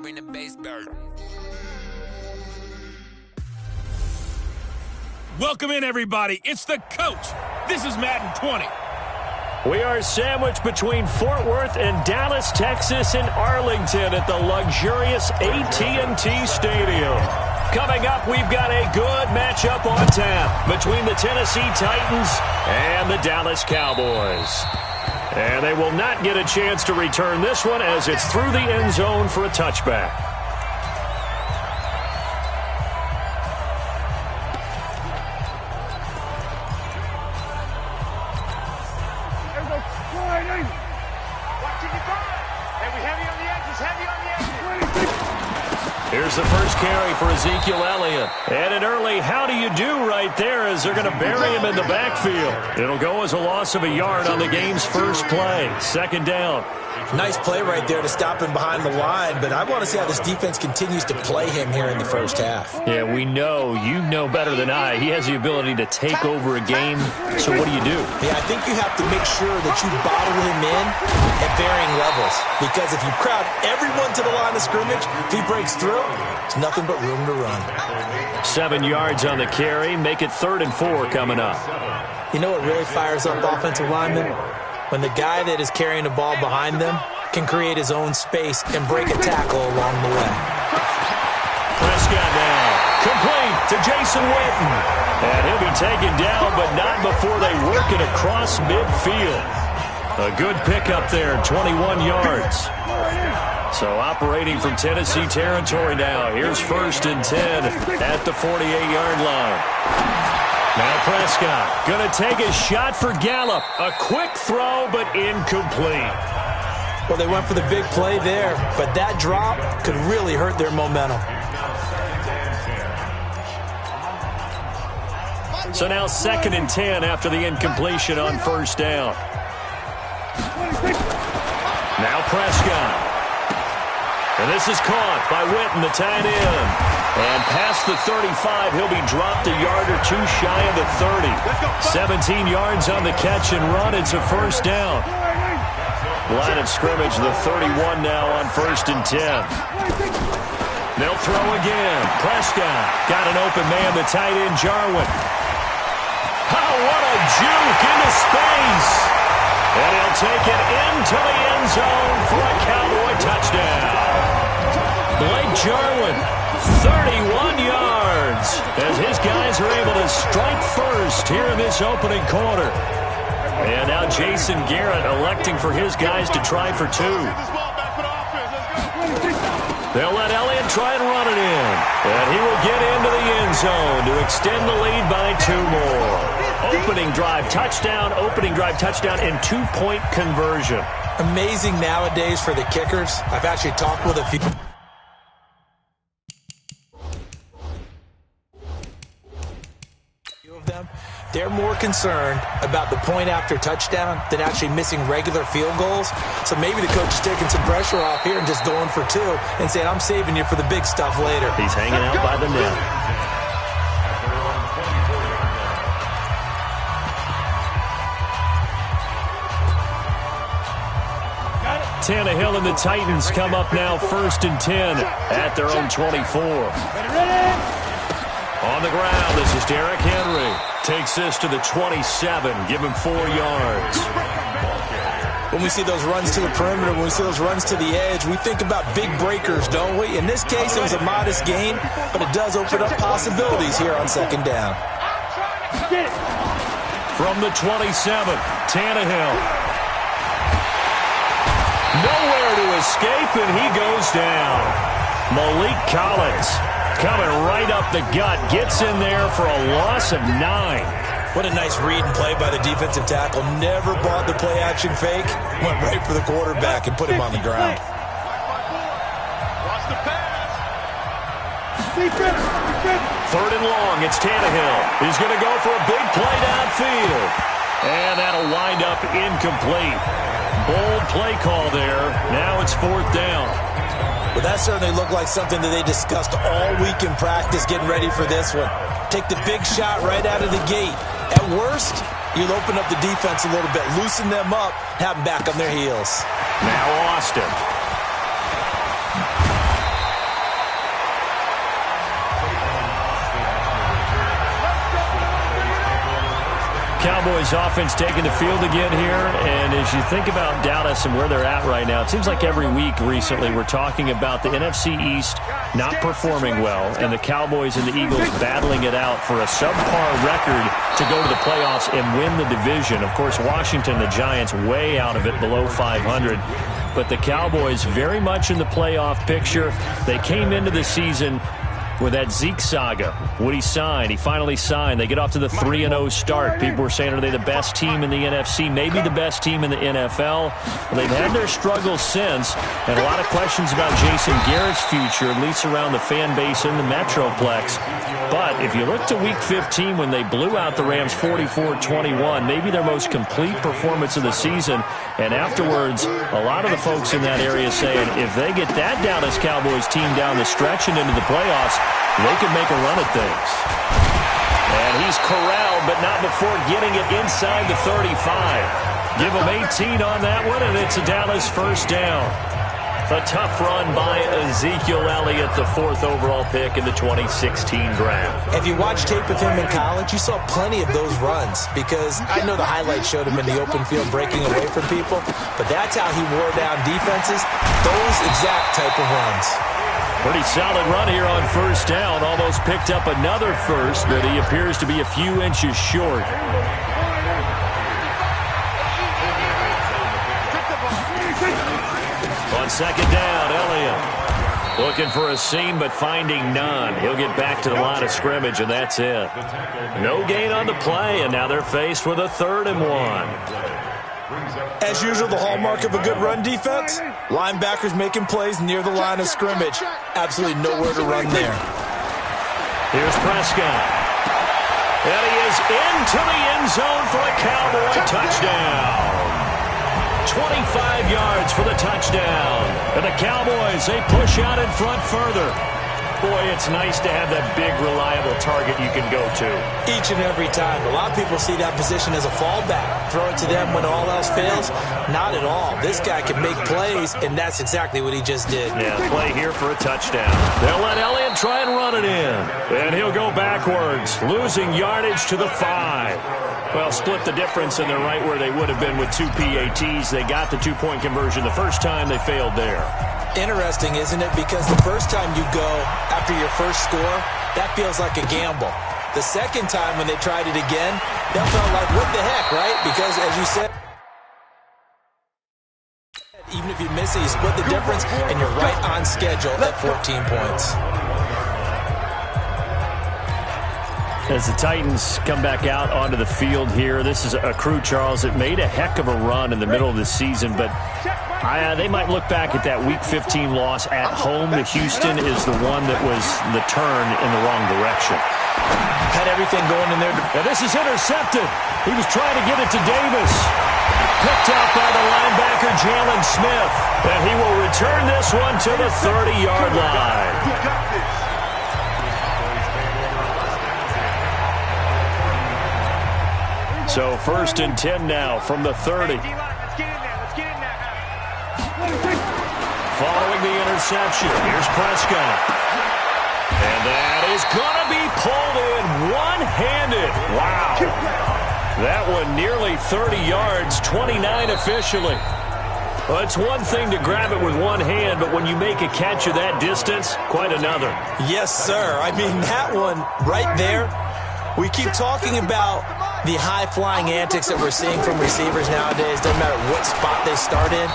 bring the bass back. Welcome in, everybody. It's the coach. This is Madden 20. We are sandwiched between Fort Worth and Dallas, Texas, and Arlington at the luxurious AT&T Stadium. Coming up, we've got a good matchup on tap between the Tennessee Titans and the Dallas Cowboys. And they will not get a chance to return this one as it's through the end zone for a touchback. Here's the first carry for Ezekiel Elliott. And an early how do you do right there as they're going to bury him in the backfield. It'll go as a loss of a yard on the game's first play. Second down. Nice play right there to stop him behind the line, but I want to see how this defense continues to play him here in the first half. Yeah, we know. You know better than I. He has the ability to take over a game, so what do you do? Yeah, I think you have to make sure that you bottle him in at varying levels, because if you crowd everyone to the line of scrimmage, if he breaks through, it's nothing but room to run. 7 yards on the carry. Make it 3rd and 4 coming up. You know what really fires up offensive linemen? When the guy that is carrying the ball behind them can create his own space and break a tackle along the way. Prescott now. Complete to Jason Witten. And he'll be taken down, but not before they work it across midfield. A good pickup there, 21 yards. So operating from Tennessee territory now. Here's 1st and 10 at the 48-yard line. Now Prescott going to take a shot for Gallup. A quick throw, but incomplete. Well, they went for the big play there, but that drop could really hurt their momentum. So now 2nd and 10 after the incompletion on 1st down. Now Prescott. And this is caught by Witten, the tight end. And past the 35, he'll be dropped a yard or two shy of the 30. 17 yards on the catch and run. It's a 1st down. Line of scrimmage, the 31 now on 1st and 10. They'll throw again. Prescott got an open man, the tight end, Jarwin. Oh, what a juke into space. And he'll take it into the end zone for a Cowboy touchdown. Blake Jarwin, 31 yards, as his guys are able to strike first here in this opening quarter. And now Jason Garrett electing for his guys to try for 2. They'll let Elliott try and run it in. And he will get into the end zone to extend the lead by 2 more. Opening drive touchdown, and 2-point conversion. Amazing nowadays for the kickers. I've actually talked with a few of them. They're more concerned about the point after touchdown than actually missing regular field goals. So maybe the coach is taking some pressure off here and just going for 2 and saying, I'm saving you for the big stuff later. He's hanging out by the net. Tannehill and the Titans come up now 1st and 10 at their own 24. On the ground, this is Derrick Henry. Takes this to the 27, give him 4 yards. When we see those runs to the perimeter, when we see those runs to the edge, we think about big breakers, don't we? In this case, it was a modest gain, but it does open up possibilities here on 2nd down. From the 27, Tannehill. Nowhere to escape, and he goes down. Malik Collins coming right up the gut, gets in there for a loss of 9. What a nice read and play by the defensive tackle. Never bought the play-action fake. Went right for the quarterback and put him on the ground. Third and long, it's Tannehill. He's going to go for a big play downfield. And that'll wind up incomplete. Bold play call there. Now it's 4th down. Well, that certainly looked like something that they discussed all week in practice getting ready for this one. Take the big shot right out of the gate. At worst, you'll open up the defense a little bit, loosen them up, have them back on their heels. Now Austin. Cowboys offense taking the field again here, and as you think about Dallas and where they're at right now, it seems like every week recently we're talking about the NFC East not performing well and the Cowboys and the Eagles battling it out for a subpar record to go to the playoffs and win the division. Of course, Washington, the Giants, way out of it, below 500. But the Cowboys very much in the playoff picture. They came into the season with that Zeke saga. Would he sign? He finally signed. They get off to the 3-0 start. People were saying, are they the best team in the NFC? Maybe the best team in the NFL. Well, they've had their struggles since, and a lot of questions about Jason Garrett's future, at least around the fan base in the Metroplex. But if you look to Week 15 when they blew out the Rams 44-21, maybe their most complete performance of the season, and afterwards, a lot of the folks in that area saying if they get that Dallas Cowboys team down the stretch and into the playoffs, they could make a run at things. And he's corralled, but not before getting it inside the 35. Give him 18 on that one, and it's a Dallas first down. A tough run by Ezekiel Elliott, the 4th overall pick in the 2016 draft. If you watch tape of him in college, you saw plenty of those runs because I know the highlights showed him in the open field breaking away from people, but that's how he wore down defenses, those exact type of runs. Pretty solid run here on first down. Almost picked up another first, but he appears to be a few inches short. On second down, Elliott looking for a seam but finding none. He'll get back to the line of scrimmage, and that's it. No gain on the play, and now they're faced with a 3rd and 1. As usual, the hallmark of a good run defense, linebackers making plays near the line of scrimmage. Absolutely nowhere to run there. Here's Prescott. And he is into the end zone for a Cowboy touchdown. 25 yards for the touchdown. And the Cowboys, they push out in front further. Boy, it's nice to have that big, reliable target you can go to. Each and every time. A lot of people see that position as a fallback. Throw it to them when all else fails. Not at all. This guy can make plays, and that's exactly what he just did. Yeah, play here for a touchdown. They'll let Elliott try and run it in. And he'll go backwards, losing yardage to the 5. Well, split the difference, and they're right where they would have been with 2 PATs. They got the 2-point conversion the first time. They failed there. Interesting, isn't it? Because the first time you go after your first score, that feels like a gamble. The second time when they tried it again, that felt like, what the heck, right? Because, as you said, even if you miss it, you split the difference, and you're right on schedule at 14 points. As the Titans come back out onto the field here, this is a crew, Charles, that made a heck of a run in the middle of the season, but they might look back at that Week 15 loss at home to Houston is the one that was the turn in the wrong direction. Had everything going in there. And this is intercepted. He was trying to get it to Davis. Picked out by the linebacker, Jalen Smith. And he will return this one to the 30-yard line. So 1st and 10 now from the 30. Following the interception, here's Prescott. And that is going to be pulled in one-handed. Wow. That one nearly 30 yards, 29 officially. Well, it's one thing to grab it with one hand, but when you make a catch of that distance, quite another. Yes, sir. I mean, that one right there, we keep talking about the high-flying antics that we're seeing from receivers nowadays. Doesn't matter what spot they start in.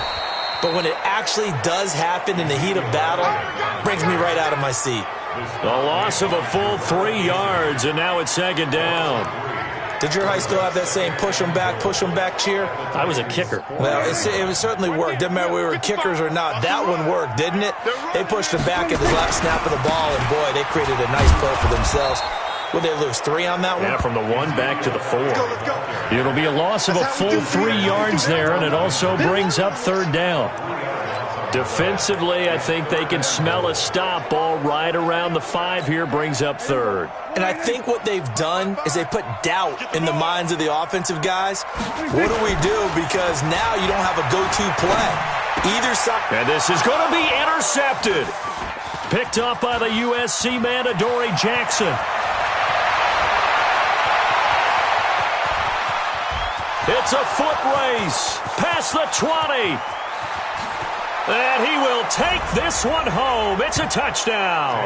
But when it actually does happen in the heat of battle, brings me right out of my seat. A loss of a full 3 yards, and now it's second down. Did your high school have that same push them back cheer? I was a kicker. Well, it certainly worked. Didn't matter if we were kickers or not. That one worked, didn't it? They pushed him back at the last snap of the ball, and boy, they created a nice play for themselves. Would they lose 3 on that one? Yeah, from the 1 back to the 4. It'll be a loss of a full 3 yards there, and it also brings up third down. Defensively, I think they can smell a stop. Ball right around the 5 here, brings up third. And I think what they've done is they put doubt in the minds of the offensive guys. What do we do? Because now you don't have a go-to play. Either side. And this is going to be intercepted. Picked up by the USC man, Adoree Jackson. It's a foot race past the 20. And he will take this one home. It's a touchdown.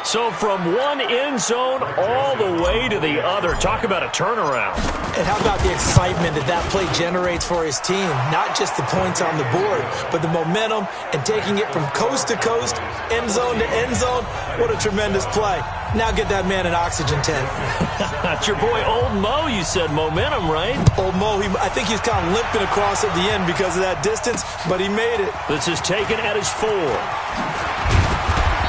So from one end zone all the way to the other. Talk about a turnaround. And how about the excitement that play generates for his team? Not just the points on the board, but the momentum and taking it from coast to coast, end zone to end zone. What a tremendous play. Now get that man an oxygen tent. That's your boy Old Mo. You said momentum, right? Old Mo, I think he was kind of limping across at the end because of that distance, but he made it. This is taken at his 4.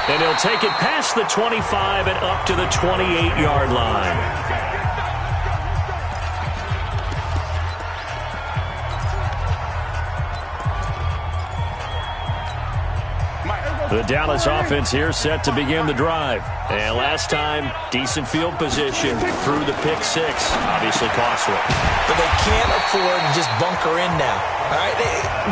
And he'll take it past the 25 and up to the 28-yard line. The Dallas offense here set to begin the drive. And last time, decent field position through the pick 6. Obviously costly. But they can't afford to just bunker in now. All right,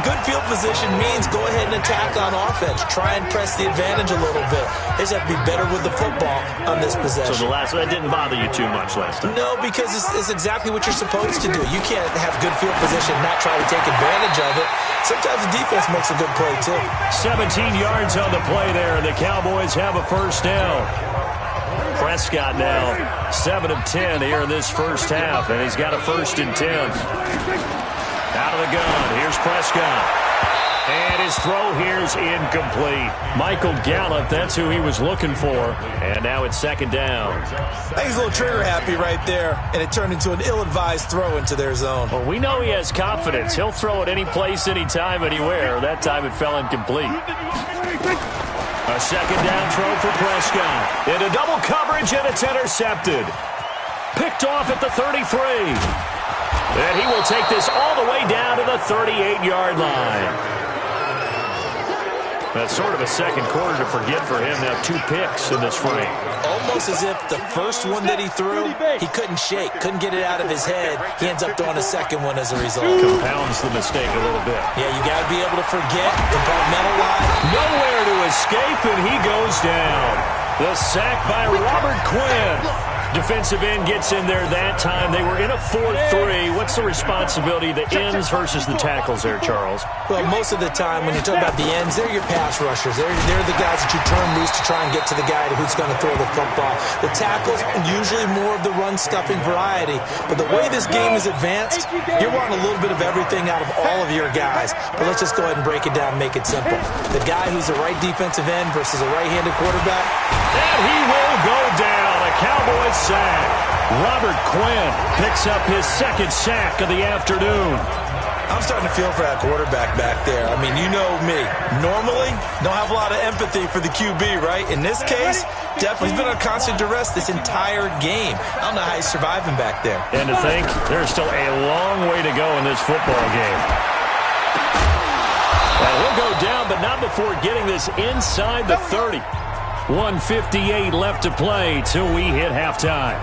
good field position means go ahead and attack on offense. Try and press the advantage a little bit. They just have to be better with the football on this possession. So that didn't bother you too much last time? No, because it's exactly what you're supposed to do. You can't have good field position and not try to take advantage of it. Sometimes the defense makes a good play, too. 17 yards on the play there, and the Cowboys have a first down. Prescott now 7 of 10 here in this first half, and he's got a 1st and 10. Out of the gun, here's Prescott. And his throw here's incomplete. Michael Gallup, that's who he was looking for. And now it's 2nd down. I think he's a little trigger happy right there, and it turned into an ill-advised throw into their zone. Well, we know he has confidence. He'll throw it any place, anytime, anywhere. That time it fell incomplete. A 2nd down throw for Prescott. Into double coverage, and it's intercepted. Picked off at the 33. And he will take this all the way down to the 38-yard line. That's sort of a second quarter to forget for him. Now 2 picks in this frame. Almost as if the first one that he threw, he couldn't shake, couldn't get it out of his head. He ends up throwing a second one as a result. Compounds the mistake a little bit. Yeah, you got to be able to forget, compartmentalize. Nowhere to escape, and he goes down. The sack by Robert Quinn. Defensive end gets in there that time. They were in a 4-3. What's the responsibility of the ends versus the tackles there, Charles? Well, most of the time when you talk about the ends, they're your pass rushers. They're the guys that you turn loose to try and get to the guy who's going to throw the football. The tackles, usually more of the run-stuffing variety. But the way this game is advanced, you're wanting a little bit of everything out of all of your guys. But let's just go ahead and break it down and make it simple. The guy who's the right defensive end versus a right-handed quarterback. And he will go down. A Cowboys sack. Robert Quinn picks up his 2nd sack of the afternoon. I'm starting to feel for that quarterback back there. I mean, you know me. Normally, don't have a lot of empathy for the QB, right? In this case, definitely he's been on constant duress this entire game. I don't know how he's surviving back there. And to think, there's still a long way to go in this football game. Well, he'll go down, but not before getting this inside the 30. 1:58 left to play till we hit halftime.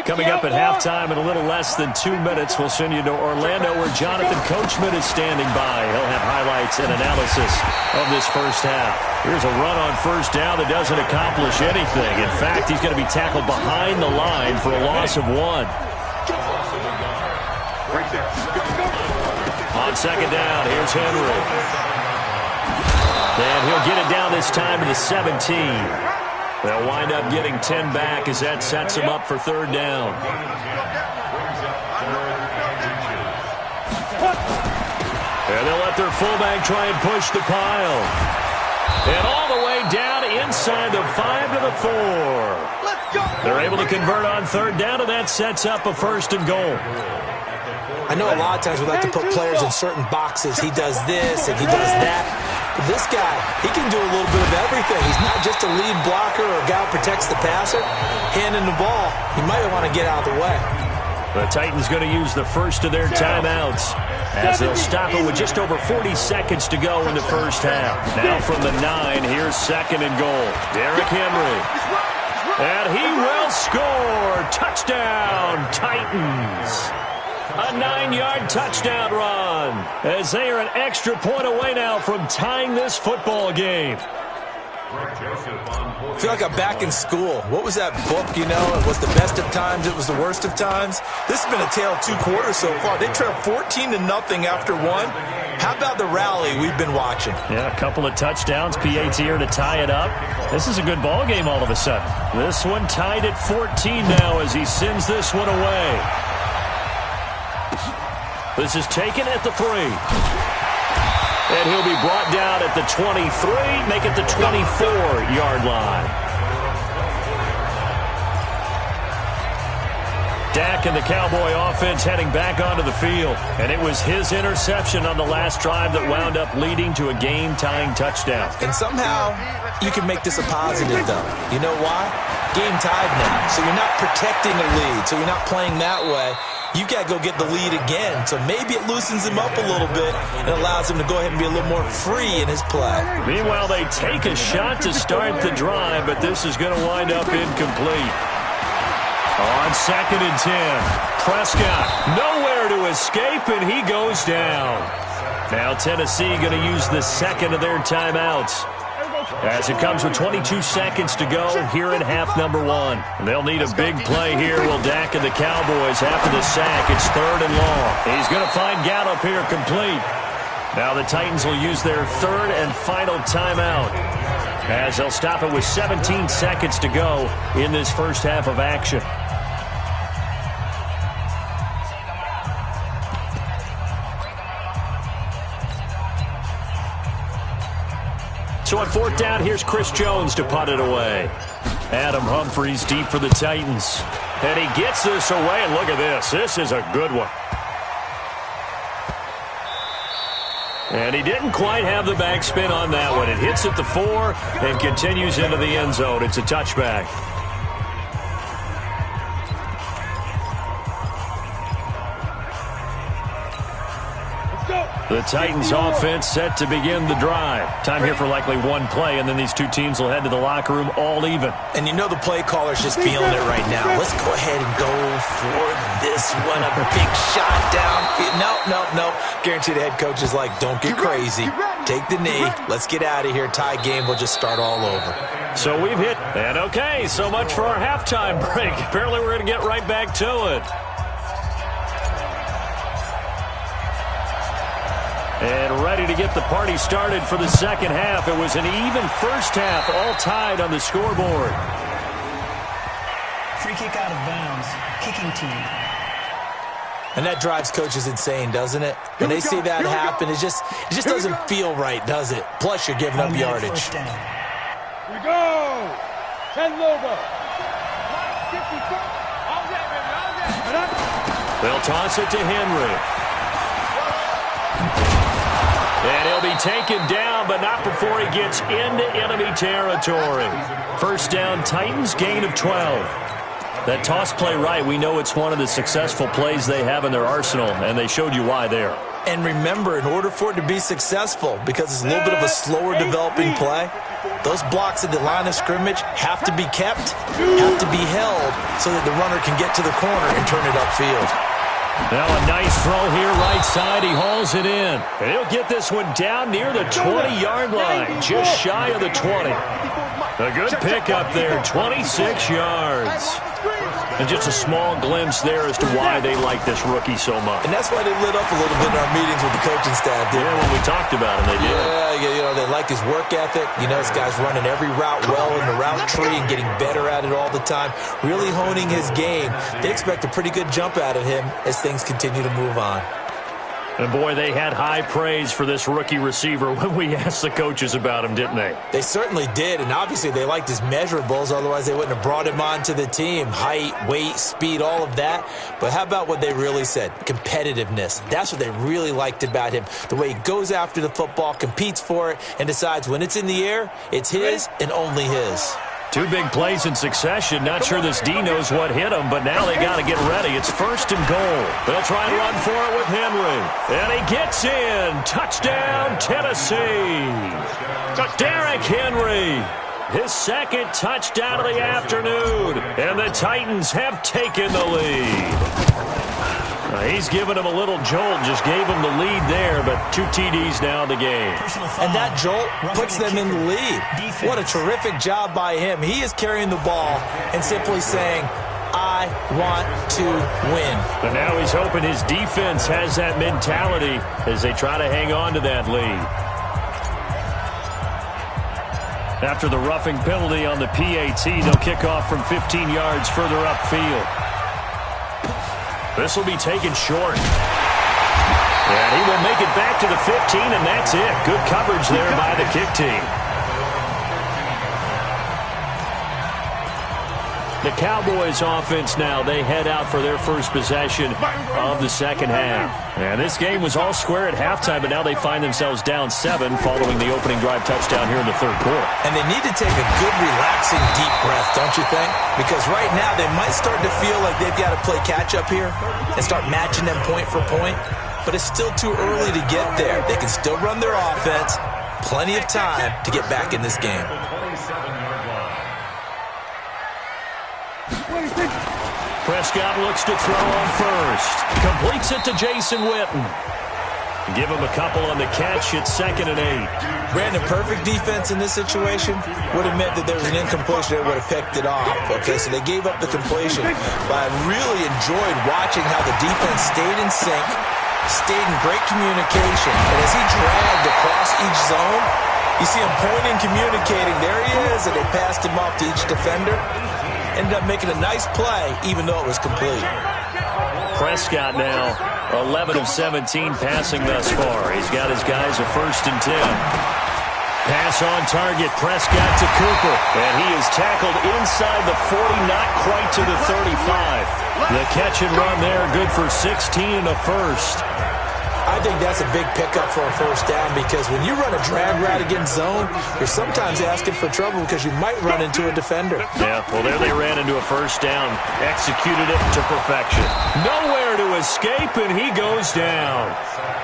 Coming up at halftime in a little less than 2 minutes, we'll send you to Orlando where Jonathan Coachman is standing by. He'll have highlights and analysis of this first half. Here's a run on 1st down that doesn't accomplish anything. In fact, he's going to be tackled behind the line for a loss of 1. On 2nd down, here's Henry. And he'll get it down this time to the 17. They'll wind up getting 10 back as that sets them up for 3rd down. And they'll let their fullback try and push the pile. And all the way down inside the 5 to the 4. Let's go. They're able to convert on third down, and that sets up a 1st and goal. I know a lot of times we like to put players in certain boxes. He does this and he does that. But this guy, he can do a little bit of everything. He's not just a lead blocker or a guy who protects the passer. Handing the ball, he might want to get out of the way. The Titans going to use the first of their timeouts as they'll stop it with just over 40 seconds to go in the first half. Now from the 9, here's 2nd and goal. Derrick Henry. And he will score. Touchdown, Titans. A 9-yard touchdown run as they are an extra point away now from tying this football game. I feel like I'm back in school. What was that book, you know? It was the best of times. It was the worst of times. This has been a tale of 2 quarters so far. They trailed 14-0 after 1. How about the rally we've been watching? Yeah, a couple of touchdowns. PAT here to tie it up. This is a good ball game all of a sudden. This one tied at 14 now as he sends this one away. This is taken at the 3. And he'll be brought down at the 23, make it the 24-yard line. Dak and the Cowboy offense heading back onto the field. And it was his interception on the last drive that wound up leading to a game-tying touchdown. And somehow you can make this a positive, though. You know why? Game tied now. So you're not protecting the lead. So you're not playing that way. You got to go get the lead again. So maybe it loosens him up a little bit and allows him to go ahead and be a little more free in his play. Meanwhile, they take a shot to start the drive, but this is going to wind up incomplete. On 2nd and 10, Prescott nowhere to escape, and he goes down. Now Tennessee going to use the 2nd of their timeouts as it comes with 22 seconds to go here in half number 1. And they'll need a big play here. Will Dak and the Cowboys after the sack. It's 3rd and long. He's going to find Gallup here complete. Now the Titans will use their 3rd and final timeout as they'll stop it with 17 seconds to go in this first half of action. So on 4th down, here's Chris Jones to punt it away. Adam Humphries deep for the Titans. And he gets this away, and look at this. This is a good one. And he didn't quite have the backspin on that one. It hits at the 4 and continues into the end zone. It's a touchback. The Titans offense set to begin the drive. Time here for likely one play, and then these two teams will head to the locker room all even. And you know the play caller's just feeling it right now. Let's go ahead and go for this one. A big shot down. No. Guarantee the head coach is like, don't get crazy. Take the knee. Let's get out of here. Tie game. We'll just start all over. So we've hit. And okay, so much for our halftime break. Apparently we're going to get right back to it. And ready to get the party started for the second half. It was an even first half, all tied on the scoreboard. Free kick out of bounds, kicking team. And that drives coaches insane, doesn't it? When they see that happen, it just doesn't feel right, does it? Plus, you're giving up yardage. Here we go. 10 over. They'll toss it to Henry. And he'll be taken down, but not before he gets into enemy territory. First down, Titans, gain of 12. That toss play right, we know it's one of the successful plays they have in their arsenal, and they showed you why there. And remember, in order for it to be successful, because it's a little bit of a slower developing play, those blocks at the line of scrimmage have to be kept, have to be held, so that the runner can get to the corner and turn it upfield. Now a nice throw here right side. He hauls it in. And he'll get this one down near the 20-yard line, just shy of the 20. A good pickup there, 26 yards. And just a small glimpse there as to why they like this rookie so much. And that's why they lit up a little bit in our meetings with the coaching staff. Yeah, when we talked about him, they did. Yeah, they like his work ethic. You know, this guy's running every route well in the route tree and getting better at it all the time, really honing his game. They expect a pretty good jump out of him as things continue to move on. And boy, they had high praise for this rookie receiver when we asked the coaches about him, didn't they? They certainly did, and obviously they liked his measurables, otherwise they wouldn't have brought him onto the team. Height, weight, speed, all of that. But how about what they really said? Competitiveness. That's what they really liked about him. The way he goes after the football, competes for it, and decides when it's in the air, it's his and only his. 2 big plays in succession. Not sure this D knows what hit him, but now they got to get ready. It's 1st and goal. They'll try and run for it with Henry. And he gets in. Touchdown, Tennessee. Derrick Henry. His 2nd touchdown of the afternoon. And the Titans have taken the lead. He's given him a little jolt, just gave him the lead there, but 2 TDs now in the game. And that jolt puts them in the lead. What a terrific job by him. He is carrying the ball and simply saying, I want to win. But now he's hoping his defense has that mentality as they try to hang on to that lead. After the roughing penalty on the PAT, they'll kick off from 15 yards further upfield. This will be taken short. And he will make it back to the 15, and that's it. Good coverage there by the kick team. The Cowboys offense now, they head out for their first possession of the second half. And this game was all square at halftime, but now they find themselves down 7 following the opening drive touchdown here in the 3rd quarter. And they need to take a good, relaxing, deep breath, don't you think? Because right now they might start to feel like they've got to play catch-up here and start matching them point for point. But it's still too early to get there. They can still run their offense. Plenty of time to get back in this game. Prescott looks to throw on first. Completes it to Jason Witten. Give him a couple on the catch. It's 2nd and 8. Brandon, perfect defense in this situation would have meant that there was an incompletion. They would have picked it off. Okay, so they gave up the completion. But I really enjoyed watching how the defense stayed in sync, stayed in great communication. And as he dragged across each zone, you see him pointing, communicating. There he is, and they passed him off to each defender. Ended up making a nice play, even though it was complete. Prescott now 11 of 17 passing thus far. He's got his guys a 1st and 10. Pass on target, Prescott to Cooper. And he is tackled inside the 40, not quite to the 35. The catch and run there, good for 16 and a 1st. I think that's a big pickup for a 1st down because when you run a drag route against zone, you're sometimes asking for trouble because you might run into a defender. Yeah, well, there they ran into a 1st down. Executed it to perfection. Nowhere to escape, and he goes down.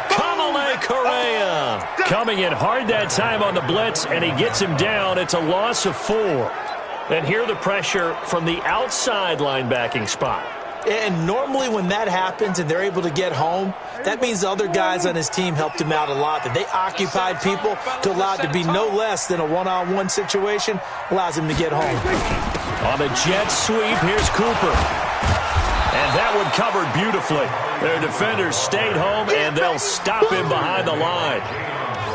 Kamale Correa coming in hard that time on the blitz, and he gets him down. It's a loss of 4. And here the pressure from the outside linebacking spot. And normally when that happens and they're able to get home, that means the other guys on his team helped him out a lot. That they occupied people to allow it to be no less than a one-on-one situation, allows him to get home. On the jet sweep, here's Cooper. And that one covered beautifully. Their defenders stayed home, and they'll stop him behind the line.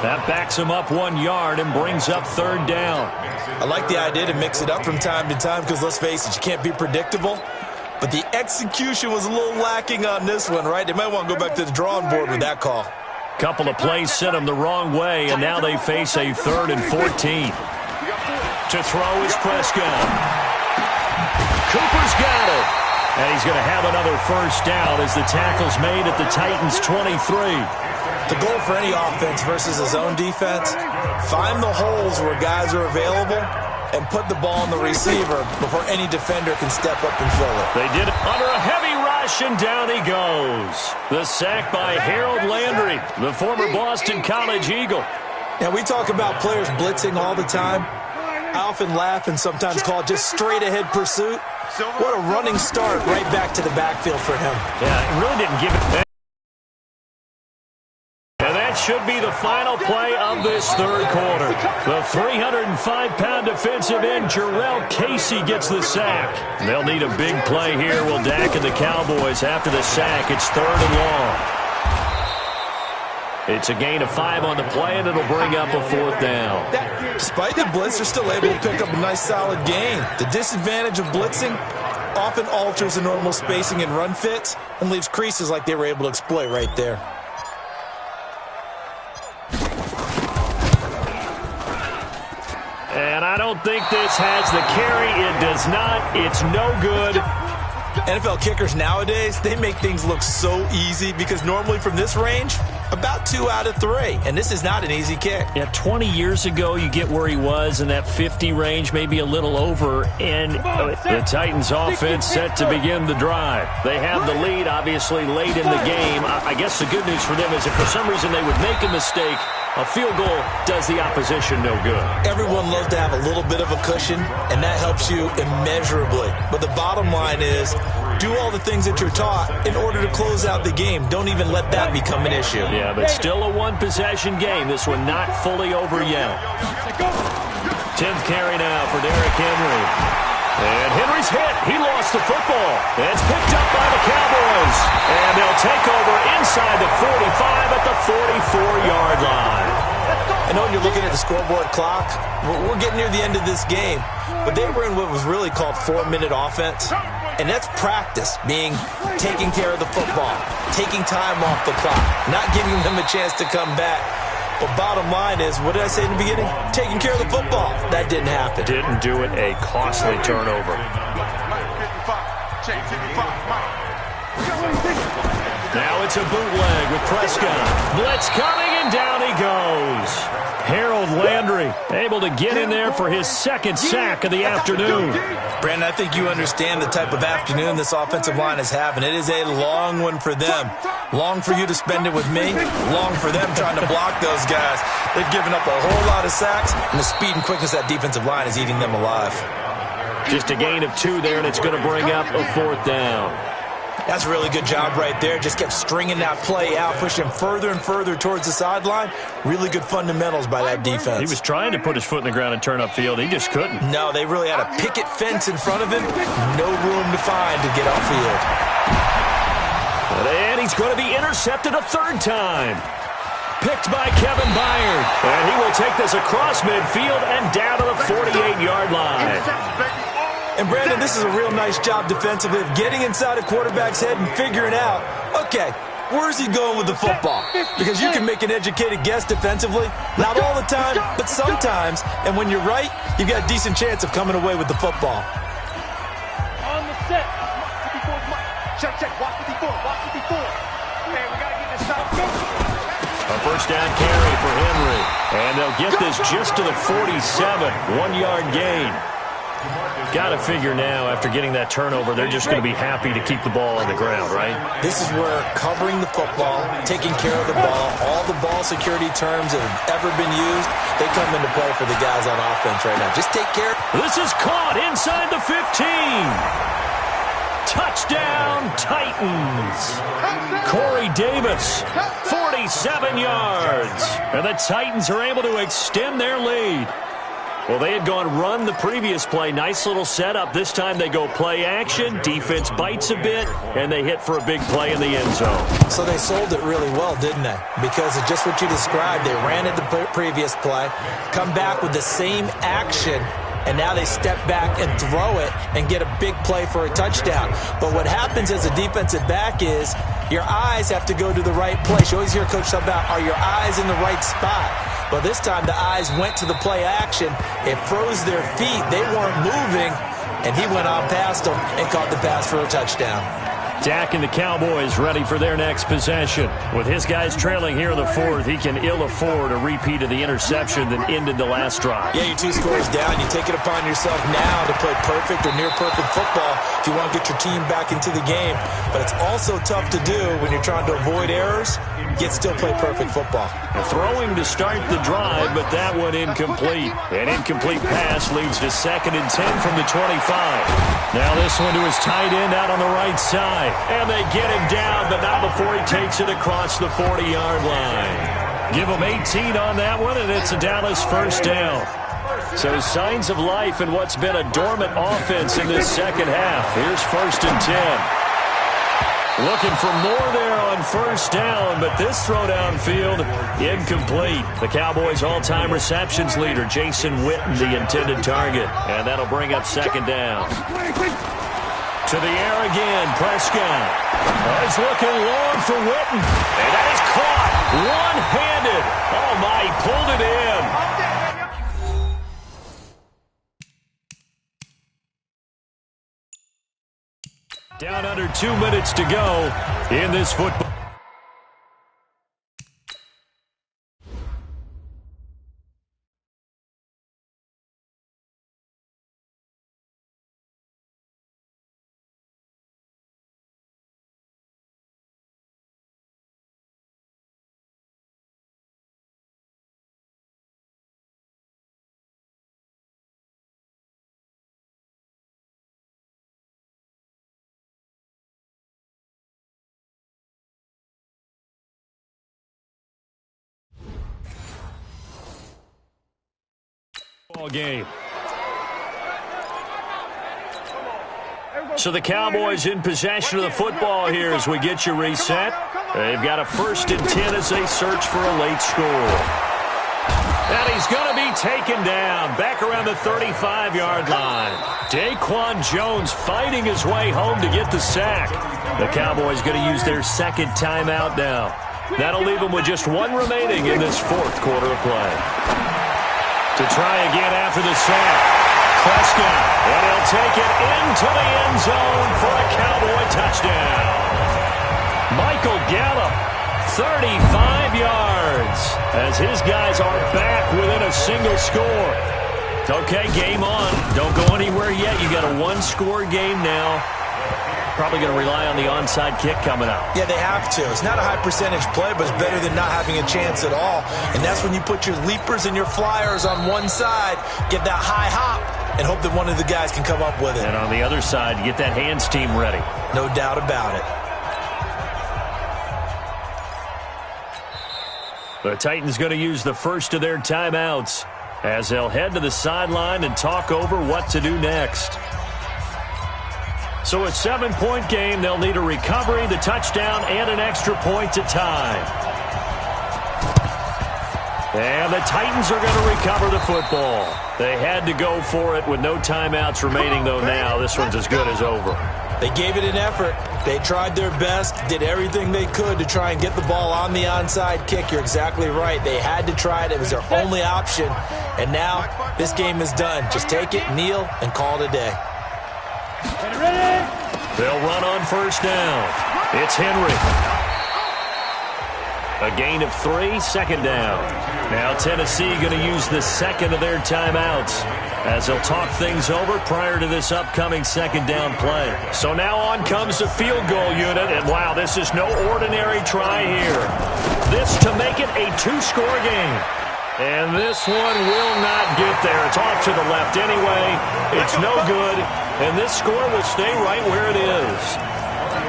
That backs him up 1 yard and brings up 3rd down. I like the idea to mix it up from time to time because, let's face it, you can't be predictable. But the execution was a little lacking on this one, right? They might want to go back to the drawing board with that call. Couple of plays sent them the wrong way, and now they face a 3rd and 14. To throw is Prescott. Cooper's got it. And he's going to have another 1st down as the tackle's made at the Titans' 23. The goal for any offense versus a zone defense, find the holes where guys are available and put the ball on the receiver before any defender can step up and fill it. They did it under a heavy rush, and down he goes. The sack by Harold Landry, the former Boston College Eagle. Now, we talk about players blitzing all the time. I often laugh and sometimes call it just straight-ahead pursuit. What a running start right back to the backfield for him. Yeah, it really didn't give it back. And that should be the final play of this 3rd quarter. The 305-pound defensive end, Jarrell Casey, gets the sack. They'll need a big play here. Will Dak and the Cowboys after the sack. It's 3rd and long. It's a gain of 5 on the play, and it'll bring up a 4th down. Despite the blitz, they're still able to pick up a nice, solid gain. The disadvantage of blitzing often alters the normal spacing and run fits and leaves creases like they were able to exploit right there. And I don't think this has the carry. It does not. It's no good. NFL kickers nowadays, they make things look so easy because normally from this range, about 2 out of 3. And this is not an easy kick. Yeah, 20 years ago, you get where he was in that 50 range, maybe a little over. And the Titans offense set to begin the drive. They have the lead, obviously, late in the game. I guess the good news for them is if for some reason they would make a mistake, a field goal does the opposition no good. Everyone loves to have a little bit of a cushion, and that helps you immeasurably. But the bottom line is, do all the things that you're taught in order to close out the game. Don't even let that become an issue. Yeah, but still a one-possession game. This one not fully over yet. 10th carry now for Derrick Henry. And Henry's hit. He lost the football. It's picked up by the Cowboys. And they'll take over inside the 45 at the 44-yard line. I know when you're looking at the scoreboard clock, we're getting near the end of this game. But they were in what was really called 4-minute offense. And that's practice, being taking care of the football, taking time off the clock, not giving them a chance to come back. But bottom line is, what did I say in the beginning? Taking care of the football. That didn't happen. Didn't do it. A costly turnover. Now it's a bootleg with Prescott. Blitz coming, and down he goes. Harold Landry able to get in there for his second sack of the afternoon. Brandon, I think you understand the type of afternoon this offensive line is having. It is a long one for them. Long for you to spend it with me. Long for them trying to block those guys. They've given up a whole lot of sacks, and the speed and quickness of that defensive line is eating them alive. Just a gain of 2 there, and it's going to bring up a 4th down. That's a really good job right there. Just kept stringing that play out, pushing him further and further towards the sideline. Really good fundamentals by that defense. He was trying to put his foot in the ground and turn upfield. He just couldn't. No, they really had a picket fence in front of him. No room to find to get upfield. And he's going to be intercepted a 3rd time. Picked by Kevin Byard. And he will take this across midfield and down to the 48-yard line. And, Brandon, this is a real nice job defensively of getting inside a quarterback's head and figuring out, okay, where's he going with the football? Because you can make an educated guess defensively. Not all the time, but sometimes. And when you're right, you've got a decent chance of coming away with the football. On the set. Check. Watch 54. Man, we got to get this stop. A 1st down carry for Henry. And they'll get this just to the 47. 1-yard gain. Got to figure now, after getting that turnover, they're just going to be happy to keep the ball on the ground, right? This is where covering the football, taking care of the ball, all the ball security terms that have ever been used, they come into play for the guys on offense right now. Just take care. This is caught inside the 15. Touchdown, Titans. Corey Davis, 47 yards. And the Titans are able to extend their lead. Well, they had gone run the previous play. Nice little setup. This time they go play action. Defense bites a bit, and they hit for a big play in the end zone. So they sold it really well, didn't they? Because of just what you described. They ran it the previous play, come back with the same action, and now they step back and throw it and get a big play for a touchdown. But what happens as a defensive back is your eyes have to go to the right place. You always hear Coach talk about, are your eyes in the right spot? But this time the eyes went to the play action. It froze their feet. They weren't moving, and he went on past them and caught the pass for a touchdown. Dak and the Cowboys ready for their next possession. With his guys trailing here in the 4th, he can ill afford a repeat of the interception that ended the last drive. Yeah, you're 2 scores down. You take it upon yourself now to play perfect or near-perfect football if you want to get your team back into the game. But it's also tough to do when you're trying to avoid errors, yet still play perfect football. Throwing to start the drive, but that one incomplete. An incomplete pass leads to 2nd and 10 from the 25. Now this one to his tight end out on the right side. And they get him down, but not before he takes it across the 40-yard line. Give him 18 on that one, and it's a Dallas 1st down. So signs of life in what's been a dormant offense in this second half. Here's 1st and 10. Looking for more there on 1st down, but this throw downfield, incomplete. The Cowboys' all-time receptions leader, Jason Witten, the intended target. And that'll bring up 2nd down. To the air again, Prescott. He's looking long for Witten. And that is caught one-handed. Oh, my, he pulled it in. Down under 2 minutes to go in this football. Game. So the Cowboys in possession of the football here as we get you reset. They've got a 1st and 10 as they search for a late score. And he's going to be taken down back around the 35-yard line. Daquan Jones fighting his way home to get the sack. The Cowboys going to use their 2nd timeout now. That'll leave them with just 1 remaining in this 4th quarter of play. To try again after the sack. Prescott, and he'll take it into the end zone for a Cowboy touchdown. Michael Gallup, 35 yards, as his guys are back within a single score. Okay, game on. Don't go anywhere yet. You got a 1-score game now. Probably going to rely on the onside kick coming up. Yeah, they have to. It's not a high percentage play, but it's better than not having a chance at all. And that's when you put your leapers and your flyers on one side, get that high hop, and hope that one of the guys can come up with it. And on the other side, get that hands team ready. No doubt about it. The Titans going to use the first of their timeouts as they'll head to the sideline and talk over what to do next. So a 7-point game, they'll need a recovery, the touchdown, and an extra point to tie. And the Titans are going to recover the football. They had to go for it with no timeouts remaining, though now this one's as good as over. They gave it an effort. They tried their best, did everything they could to try and get the ball on the onside kick. You're exactly right. They had to try it. It was their only option. And now this game is done. Just take it, kneel, and call it a day. They'll run on 1st down. It's Henry. A gain of 3, 2nd down. Now Tennessee going to use the 2nd of their timeouts as they'll talk things over prior to this upcoming 2nd down play. So now on comes the field goal unit, and wow, this is no ordinary try here. This to make it a 2-score game. And this one will not get there. It's off to the left anyway. It's no good. And this score will stay right where it is.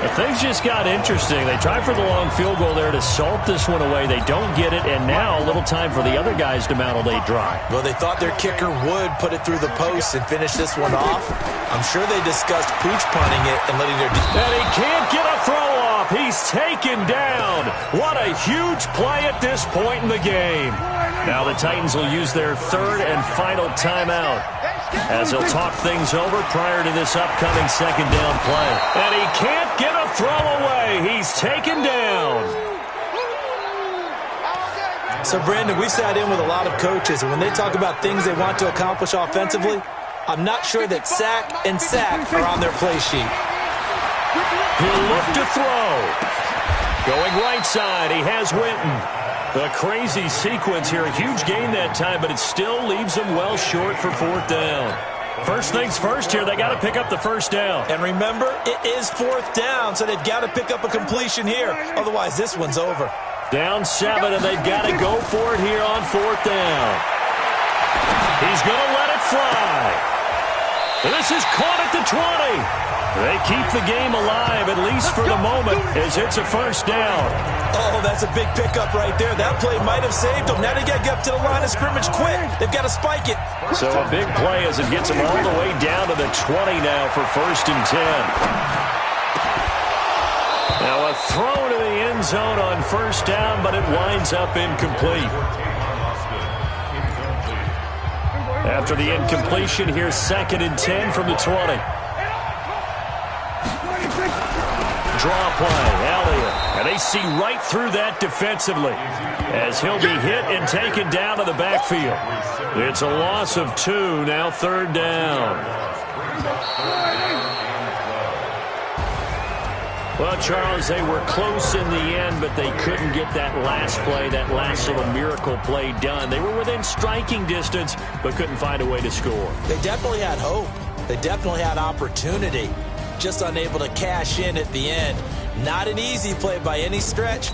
But things just got interesting. They tried for the long field goal there to salt this one away. They don't get it. And now a little time for the other guys to mount a late drive. Well, they thought their kicker would put it through the post and finish this one off. I'm sure they discussed pooch punting it and letting their... And he can't get a throw off. He's taken down. What a huge play at this point in the game. Now the Titans will use their 3rd and final timeout as they'll talk things over prior to this upcoming 2nd down play. And he can't get a throw away. He's taken down. So, Brandon, we've sat in with a lot of coaches, and when they talk about things they want to accomplish offensively, I'm not sure that sack and sack are on their play sheet. He'll look to throw. Going right side, he has Winton. A crazy sequence here. A huge gain that time, but it still leaves them well short for 4th down. First things first here, they got to pick up the 1st down. And remember, it is 4th down, so they've got to pick up a completion here. Otherwise, this one's over. Down 7, and they've got to go for it here on 4th down. He's going to let it fly. This is caught at the 20. They keep the game alive, at least for the moment, as it's a 1st down. Oh, that's a big pickup right there. That play might have saved them. Now they got to get up to the line of scrimmage quick. They've got to spike it. So a big play as it gets them all the way down to the 20 now for 1st and 10. Now a throw to the end zone on 1st down, but it winds up incomplete. After the incompletion, here's 2nd and 10 from the 20. Draw play, Elliott, and they see right through that defensively as he'll be hit and taken down to the backfield. It's a loss of 2, now 3rd down. Well, Charles, they were close in the end, but they couldn't get that last play, that last little miracle play done. They were within striking distance, but couldn't find a way to score. They definitely had hope. They definitely had opportunity. Just unable to cash in at the end. Not an easy play by any stretch.